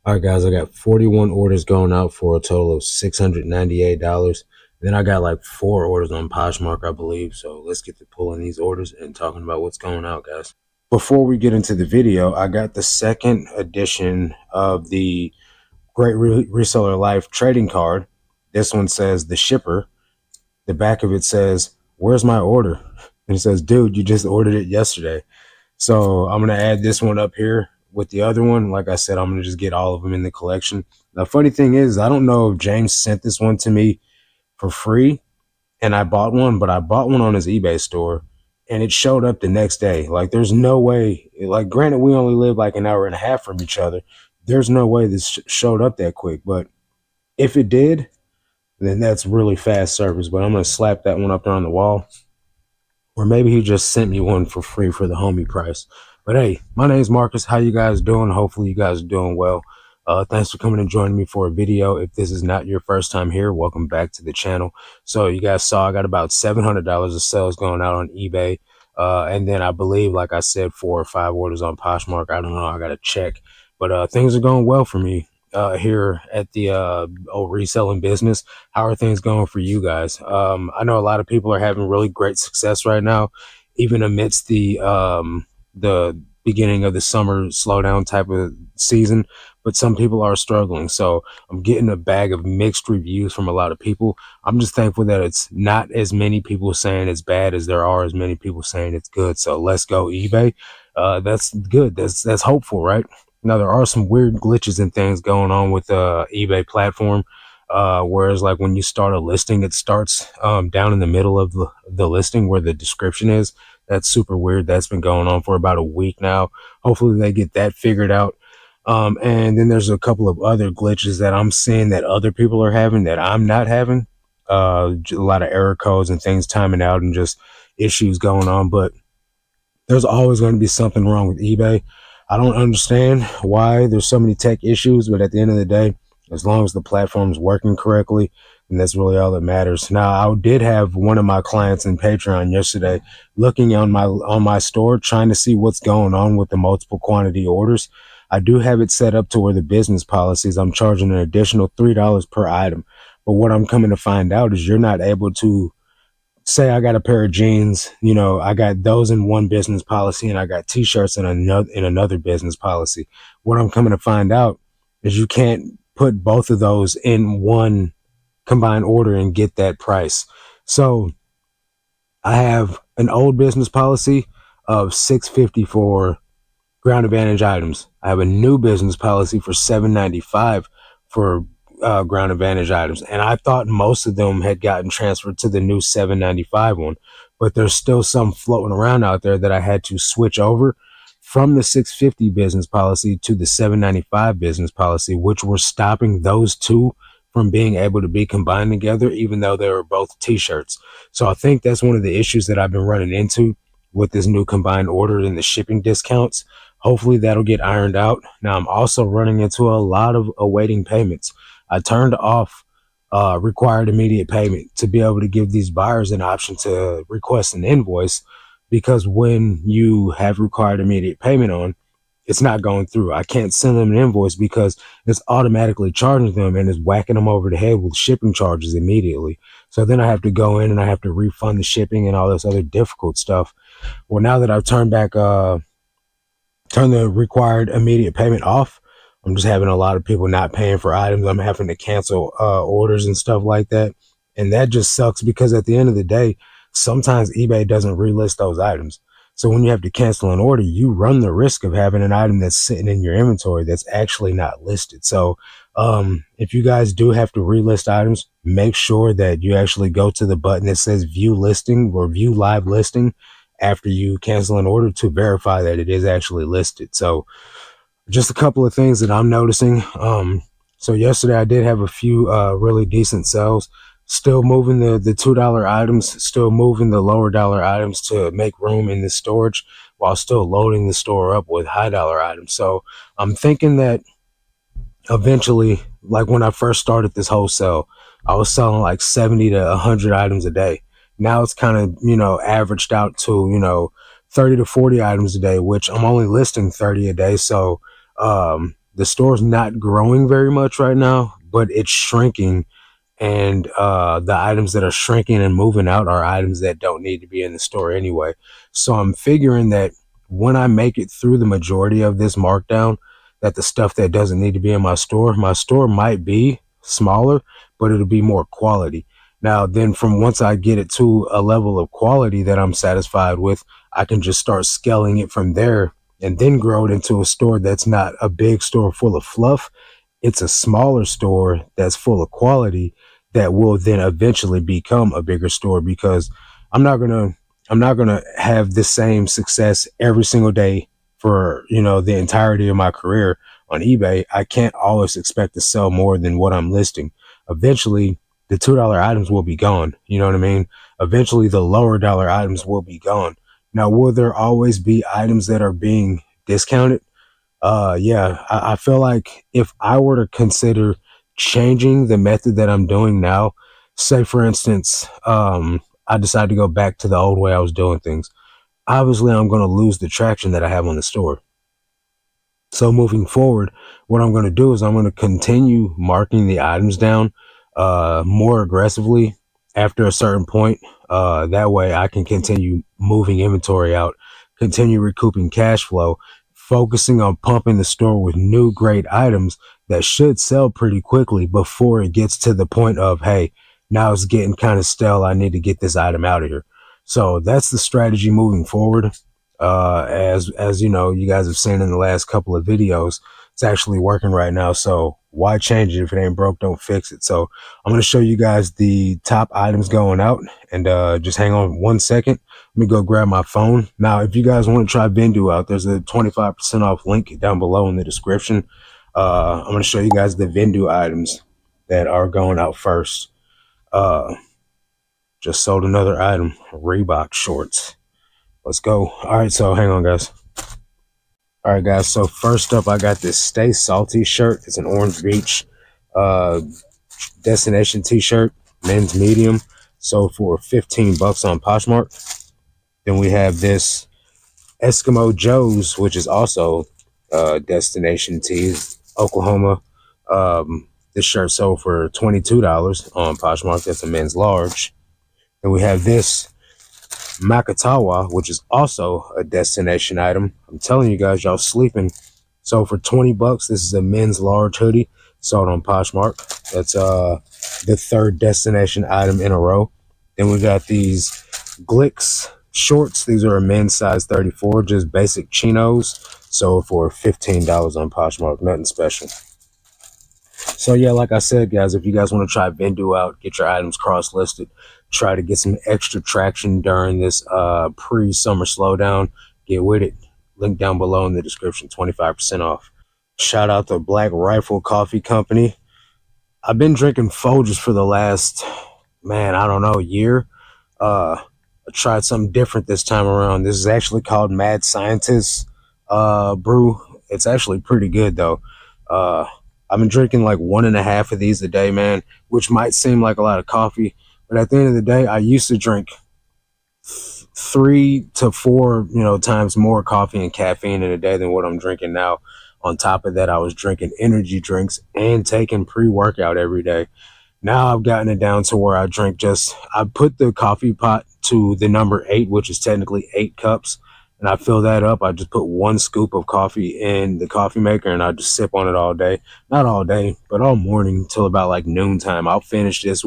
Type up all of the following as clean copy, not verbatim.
All right, guys, I got 41 orders going out for a total of $698. Then I got like 4 orders on Poshmark, I believe. So let's get to pulling these orders and talking about what's going out, guys. Before we get into the video, I got the second edition of the Great Reseller Life trading card. This one says the shipper. The back of it says, "Where's my order?" And it says, "Dude, you just ordered it yesterday." So I'm going to add this one up here with the other one. Like I said, I'm going to just get all of them in the collection. The funny thing is, I don't know if James sent this one to me for free and I bought one, but I bought one on his eBay store and it showed up the next day. Like, there's no way, like, granted, we only live like an hour and a half from each other. There's no way this showed up that quick. But if it did, then that's really fast service. But I'm going to slap that one up there on the wall. Or maybe he just sent me one for free for the homie price. But hey, my name's Marcus. How you guys doing? Hopefully you guys are doing well. Thanks for coming and joining me for a video. If this is not your first time here, welcome back to the channel. So you guys saw I got about $700 of sales going out on eBay. And then I believe, like I said, 4 or 5 orders on Poshmark. I don't know. I got to check. But things are going well for me here at the old reselling business. How are things going for you guys? I know a lot of people are having really great success right now, even amidst the beginning of the summer slowdown type of season, but some people are struggling. So I'm getting a bag of mixed reviews from a lot of people. I'm just thankful that it's not as many people saying it's bad as there are as many people saying it's good. So let's go eBay. That's good. That's hopeful, right? Now, there are some weird glitches and things going on with the eBay platform. Whereas like when you start a listing, it starts down in the middle of the listing where the description is. That's super weird. That's been going on for about a week now. Hopefully they get that figured out. And then there's a couple of other glitches that I'm seeing that other people are having that I'm not having. A lot of error codes and things timing out and just issues going on. But there's always going to be something wrong with eBay. I don't understand why there's so many tech issues, but at the end of the day, as long as the platform's working correctly, and that's really all that matters. Now, I did have one of my clients in Patreon yesterday looking on my store, trying to see what's going on with the multiple quantity orders. I do have it set up to where the business policies, I'm charging an additional $3 per item. But what I'm coming to find out is you're not able to say I got a pair of jeans, you know, I got those in one business policy and I got t-shirts in another business policy. What I'm coming to find out is you can't put both of those in one combined order and get that price. So I have an old business policy of $650 for ground advantage items. I have a new business policy for $795 for ground advantage items, and I thought most of them had gotten transferred to the new $795 one, but there's still some floating around out there that I had to switch over from the $650 business policy to the $795 business policy, which were stopping those two from being able to be combined together, even though they were both t-shirts. So I think that's one of the issues that I've been running into with this new combined order and the shipping discounts. Hopefully that'll get ironed out. Now, I'm also running into a lot of awaiting payments. I turned off required immediate payment to be able to give these buyers an option to request an invoice, because when you have required immediate payment on, it's not going through. I can't send them an invoice because it's automatically charging them and it's whacking them over the head with shipping charges immediately. So then I have to go in and I have to refund the shipping and all this other difficult stuff. Well, now that I've turned the required immediate payment off, I'm just having a lot of people not paying for items. I'm having to cancel orders and stuff like that. And that just sucks because at the end of the day, sometimes eBay doesn't relist those items. So when you have to cancel an order, you run the risk of having an item that's sitting in your inventory that's actually not listed. So if you guys do have to relist items, make sure that you actually go to the button that says view listing or view live listing after you cancel an order to verify that it is actually listed. So just a couple of things that I'm noticing. So yesterday I did have a few really decent sales, still moving the $2 items, still moving the lower dollar items to make room in the storage while still loading the store up with high dollar items. So I'm thinking that eventually, like when I first started this wholesale, I was selling like 70 to 100 items a day. Now it's kind of, you know, averaged out to, you know, 30 to 40 items a day, which I'm only listing 30 a day. So the store's not growing very much right now, but it's shrinking, and the items that are shrinking and moving out are items that don't need to be in the store anyway. So I'm figuring that when I make it through the majority of this markdown, that the stuff that doesn't need to be in my store might be smaller, but it'll be more quality. Now then, from once I get it to a level of quality that I'm satisfied with, I can just start scaling it from there and then grow it into a store that's not a big store full of fluff. It's a smaller store that's full of quality that will then eventually become a bigger store, because I'm not gonna have the same success every single day for, you know, the entirety of my career on eBay. I can't always expect to sell more than what I'm listing. Eventually the $2 items will be gone. You know what I mean? Eventually the lower dollar items will be gone. Now, will there always be items that are being discounted? Yeah, I feel like if I were to consider changing the method that I'm doing now, say for instance, I decide to go back to the old way I was doing things, obviously I'm going to lose the traction that I have on the store. So moving forward, what I'm going to do is I'm going to continue marking the items down more aggressively after a certain point. That way I can continue moving inventory out, continue recouping cash flow, focusing on pumping the store with new great items that should sell pretty quickly before it gets to the point of, hey, now it's getting kind of stale, I need to get this item out of here. So that's the strategy moving forward. As you know, you guys have seen in the last couple of videos, it's actually working right now. So why change it? If it ain't broke, don't fix it. So I'm going to show you guys the top items going out, and just hang on 1 second. Let me go grab my phone. Now, if you guys want to try Vendu out, there's a 25% off link down below in the description. I'm going to show you guys the Vendu items that are going out first. Just sold another item, Reebok shorts. Let's go. All right, so hang on, guys. All right, guys, so first up, I got this Stay Salty shirt. It's an Orange Beach destination t-shirt, men's medium, sold for 15 bucks on Poshmark. Then we have this Eskimo Joe's, which is also destination tees, Oklahoma. This shirt sold for $22 on Poshmark. That's a men's large. Then we have this Makatawa, which is also a destination item. I'm telling you guys, y'all sleeping. So for 20 bucks, this is a men's large hoodie sold on Poshmark. That's the third destination item in a row. Then we got these Glicks shorts. These are a men's size 34, just basic chinos, sold for $15 on Poshmark. Nothing special. So yeah, like I said, guys, if you guys want to try Vendu out, get your items cross-listed, try to get some extra traction during this pre-summer slowdown, get with it. Link down below in the description, 25% off. Shout out to Black Rifle Coffee Company. I've been drinking Folgers for the last, man, I don't know, year. I tried something different this time around. This is actually called Mad Scientist brew. It's actually pretty good though. I've been drinking like 1.5 of these a day, man, which might seem like a lot of coffee, but at the end of the day, I used to drink 3 to 4, times more coffee and caffeine in a day than what I'm drinking now. On top of that, I was drinking energy drinks and taking pre-workout every day. Now I've gotten it down to where I put the coffee pot to the number 8, which is technically 8 cups. And I fill that up. I just put 1 scoop of coffee in the coffee maker and I just sip on it all day. Not all day, but all morning till about like noontime. I'll finish this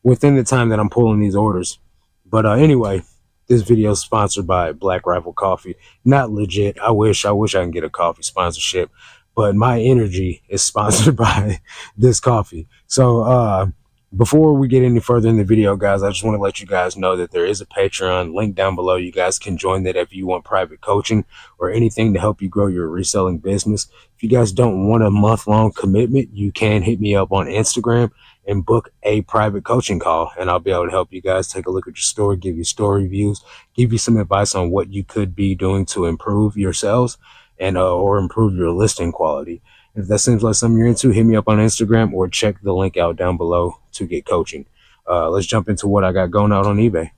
within the time that I'm pulling these orders. But anyway, this video is sponsored by Black Rifle Coffee. Not legit. I wish I can get a coffee sponsorship, but my energy is sponsored by this coffee. So before we get any further in the video, guys, I just want to let you guys know that there is a Patreon link down below. You guys can join that if you want private coaching or anything to help you grow your reselling business. If you guys don't want a month-long commitment, you can hit me up on Instagram and book a private coaching call, and I'll be able to help you guys take a look at your store, give you store reviews, give you some advice on what you could be doing to improve your sales and or improve your listing quality. If that seems like something you're into, hit me up on Instagram or check the link out down below to get coaching. Let's jump into what I got going out on eBay.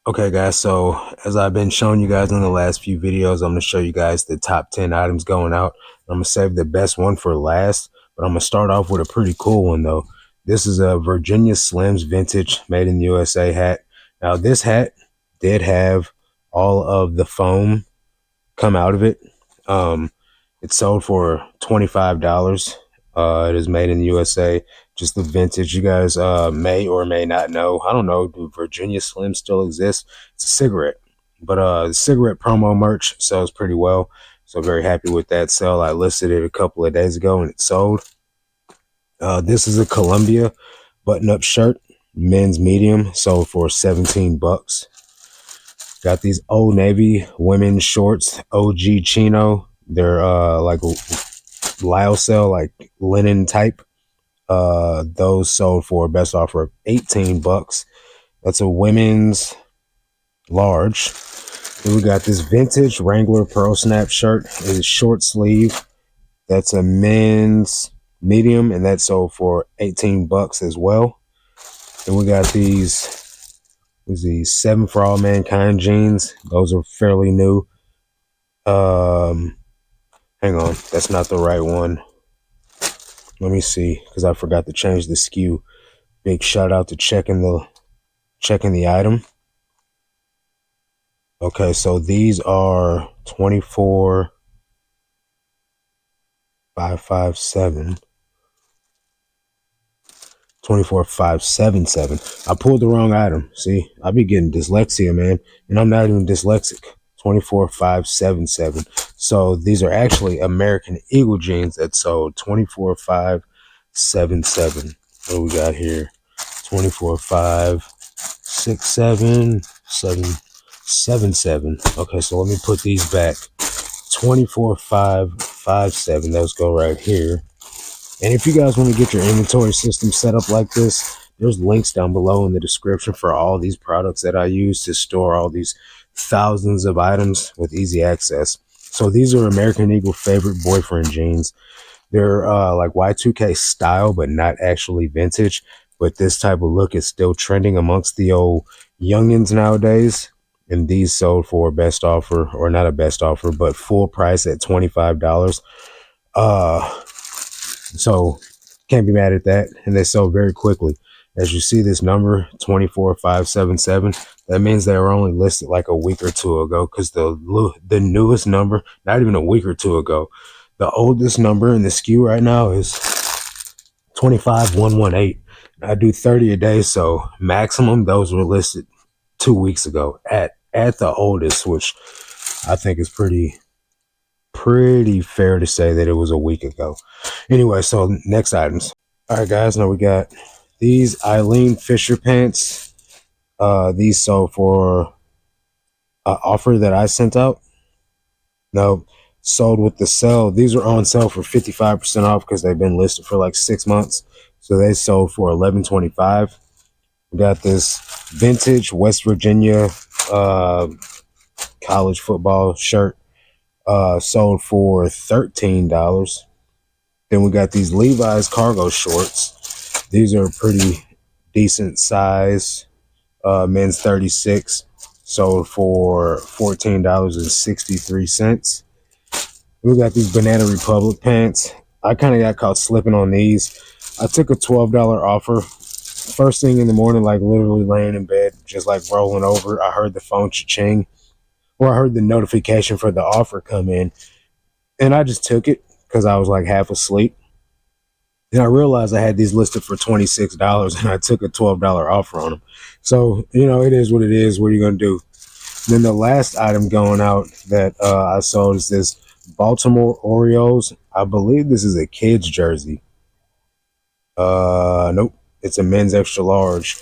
Okay, guys, so as I've been showing you guys in the last few videos, I'm going to show you guys the top 10 items going out. I'm going to save the best one for last, but I'm going to start off with a pretty cool one, though. This is a Virginia Slims vintage made in the USA hat. Now, this hat did have all of the foam come out of it. It sold for $25. It is made in the USA. Just the vintage. You guys may or may not know. I don't know. Do Virginia Slim still exist? It's a cigarette, but the cigarette promo merch sells pretty well. So very happy with that sell. I listed it a couple of days ago and it sold. This is a Columbia button-up shirt, men's medium, sold for $17. Got these Old Navy women's shorts, OG Chino. They're like lyocell, like linen type. Those sold for a best offer of $18. That's a women's large. Then we got this vintage Wrangler Pearl Snap shirt. It's short sleeve. That's a men's medium, and that sold for $18 as well. Then we got these 7 for All Mankind jeans. Those are fairly new. Hang on, that's not the right one. Let me see, because I forgot to change the SKU. Big shout out to checking the item. Okay, so these are 24557. 24577. I pulled the wrong item. See, I be getting dyslexia, man, and I'm not even dyslexic. 24577. So these are actually American Eagle jeans that sold 24577. What do we got here? 2456777. Okay, so let me put these back. 24557. Those go right here. And if you guys want to get your inventory system set up like this, there's links down below in the description for all these products that I use to store all these thousands of items with easy access. So these are American Eagle favorite boyfriend jeans. They're like Y2K style, but not actually vintage. But this type of look is still trending amongst the old youngins nowadays. And these sold for best offer, or not a best offer, but full price at $25. So can't be mad at that. And they sold very quickly. As you see this number, 24577, that means they were only listed like a week or two ago, because the newest number, not even a week or two ago, the oldest number in the SKU right now is 25118. I do 30 a day, so maximum those were listed 2 weeks ago at the oldest, which I think is pretty fair to say that it was a week ago. Anyway, so next items. All right, guys, now we got these Eileen Fisher pants. These sold for an offer that I sent out. No, sold with the sale. These are on sale for 55% off because they've been listed for like 6 months. So they sold for $11.25. We got this vintage West Virginia college football shirt. Sold for $13. Then we got these Levi's cargo shorts. These are pretty decent size. Men's 36. Sold for $14.63. We got these Banana Republic pants. I kind of got caught slipping on these. I took a $12 offer. First thing in the morning, like literally laying in bed, just like rolling over, I heard the phone cha-ching, or I heard the notification for the offer come in. And I just took it because I was like half asleep. And I realized I had these listed for $26 and I took a $12 offer on them. So, you know, it is what it is. What are you going to do? Then the last item going out that I sold is this Baltimore Orioles. I believe this is a kid's jersey. Nope. It's a men's extra large.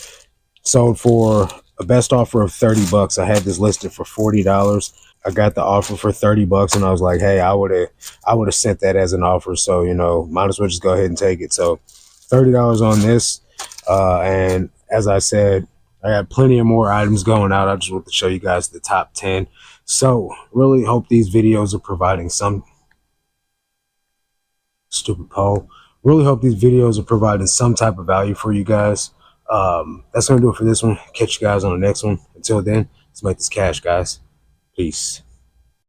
Sold for a best offer of $30. I had this listed for $40. I got the offer for $30 and I was like, hey, I would have sent that as an offer. So, you know, might as well just go ahead and take it. So $30 on this. And as I said, I got plenty of more items going out. I just want to show you guys the top 10. So really hope these videos are providing some stupid poll. Really hope these videos are providing some type of value for you guys. That's gonna do it for this one. Catch you guys on the next one. Until then, let's make this cash, guys. Peace.